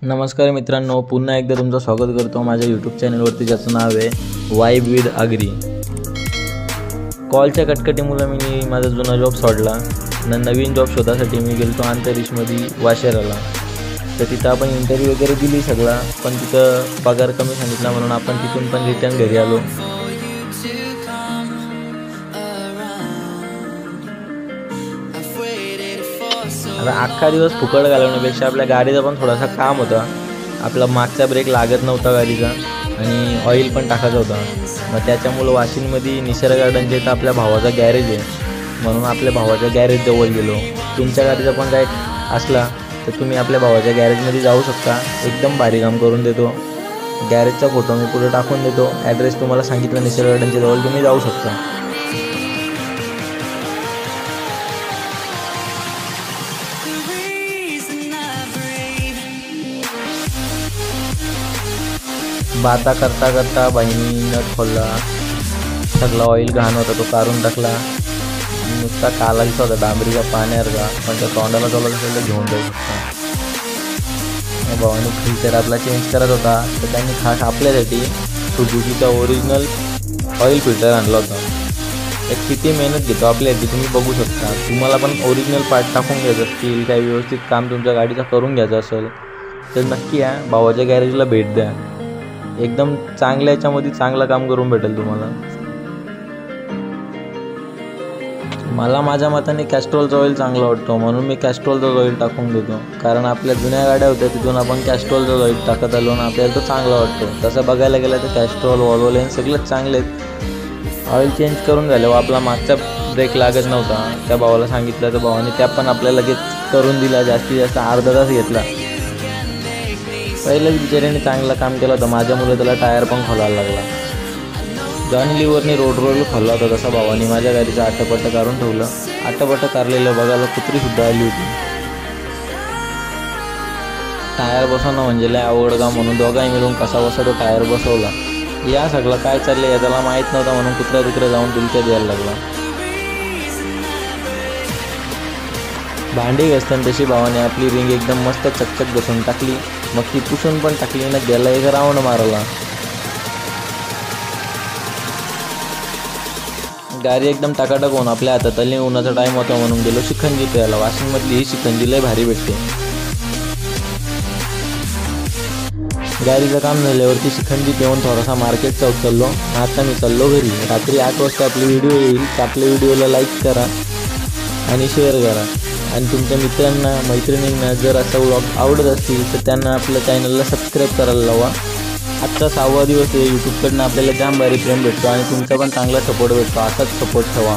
नमस्कार मित्रांनो, पुन्हा एकदा तुमचं स्वागत करतो माझ्या यूट्यूब चॅनलवरती, ज्याचं नाव आहे वाइब विथ आगरी। कॉलच्या कटकटीमुळे मी माझा जुना जॉब सोडला। नवीन जॉब शोधासाठी मी गेलो अंतरिक्षमध्ये वाशेराला। तर तिथं आपण इंटरव्ह्यू वगैरे दिली सगळा, पण तिथं पगार कमी सांगितला म्हणून आपण तिथून पण रिटर्न घरी आलो। आता अख्खा दिवस फुकट घालवण्यापेक्षा आपल्या गाडीचा पण थोडासा काम होता। आपला मागचा ब्रेक लागत नव्हता गाडीचा आणि ऑइल पण टाकायचा होता। मग त्याच्यामुळे वाशिंदमध्ये निसर्ग गार्डनच्या इथं आपल्या भावाचा गॅरेज आहे, म्हणून आपल्या भावाच्या गॅरेज जवळ गेलो। तुमच्या गाडीचा पण काय असला तर तुम्ही आपल्या भावाच्या गॅरेजमध्ये जाऊ शकता, एकदम भारी काम करून देतो। गॅरेजचा फोटो मी पुढे टाकून देतो, ॲड्रेस तुम्हाला सांगितला निसर्ग गार्डनच्या जवळ, तुम्ही जाऊ शकता। बाता करता करता बाईनी नट खोलला, सगळा ऑइल घाण होता तो काढून टाकला। नुसता कालायचा होता डांबरीचा पाण्यासारखा, पण त्या तोंडाला चालला घेऊन जाऊ शकता। भावाने फिल्टर आपला चेंज करत होता, तर त्यांनी खास आपल्यासाठी सुझुकीचा ओरिजिनल ऑइल फिल्टर आणला होता। एक किती मेहनत घेतो आपल्यासाठी तुम्ही बघू शकता। तुम्हाला पण ओरिजिनल पार्ट टाकून घ्यायचं असतील, काही व्यवस्थित काम तुमच्या गाडीचा करून घ्यायचं असेल तर नक्की या भावाच्या गॅरेजला भेट द्या। एकदम चांगल्या याच्यामध्ये चांगलं काम करून भेटेल तुम्हाला। मला माझ्या मताने कॅस्ट्रोलचा ऑइल चांगला वाटतो, म्हणून मी कॅस्ट्रोलचा ऑइल टाकून देतो। कारण आपल्या जुन्या गाड्या होत्या तिथून आपण कॅस्ट्रोलचा ऑइल टाकत आलो ना, आपल्याला तो चांगला वाटतो। तसं बघायला गेलं तर कॅस्ट्रोल, वॉल्वोलेन सगळेच चांगले आहेत। ऑइल चेंज करून झाल्यावर आपला मागचा ब्रेक लागत नव्हता, त्या भावाला सांगितलं तर भावाने त्या पण आपल्याला लगेच करून दिला। जास्तीत जास्त अर्धा तास घेतला। पहिल्याच बिचाऱ्याने चांगलं काम केलं होतं, माझ्यामुळे त्याला टायर पण खोलायला लागला। जॉनी लिव्हरने रोड खोलला होता, तसा भावाने माझ्या गाडीचं आटपट काढून ठेवलं। आटपट काढलेलं बघायला कुत्रीसुद्धा आली होती। टायर बसवणं म्हणजे लय अवघड काम, म्हणून दोघांनी मिळून कसा बसा तो टायर बसवला। या सगळं काय चाललंय या त्याला माहीत नव्हतं, म्हणून कुत्र्या जाऊन तुलच्या द्यायला लागला। भांडी घासताना तशी भावाने आपली रिंग एकदम मस्त चकचक बसून टाकली, मग ती पुसून पण टाकली ना, गेला एक राऊंड मारला। गाडी एकदम टाकाटाक होऊन आपल्या हातात आली। उन्हाचा टाईम होता म्हणून गेलो शिखंजी प्यायला। वाशिंदमधली ही शिखंजी लय भारी भेटते। गाडीचं काम झाल्यावरती शिखंजी पिऊन थोडासा मार्केटचा उचललो। आता मी चाललो घरी। रात्री 8 वाजता आपली व्हिडिओ येईल, तर आपल्या व्हिडिओला लाईक करा आणि शेअर करा। आणि तुमच्या मित्रांना मैत्रिणींना जर असा व्लॉग आवडत असतील तर त्यांना आपल्या चॅनलला सबस्क्राईब करायला लावा। आजचा 6वा दिवस आहे, यूट्यूबकडनं आपल्याला जाम भारी प्रेम भेटतो आणि तुमचा पण चांगला सपोर्ट भेटतो। असाच सपोर्ट ठेवा।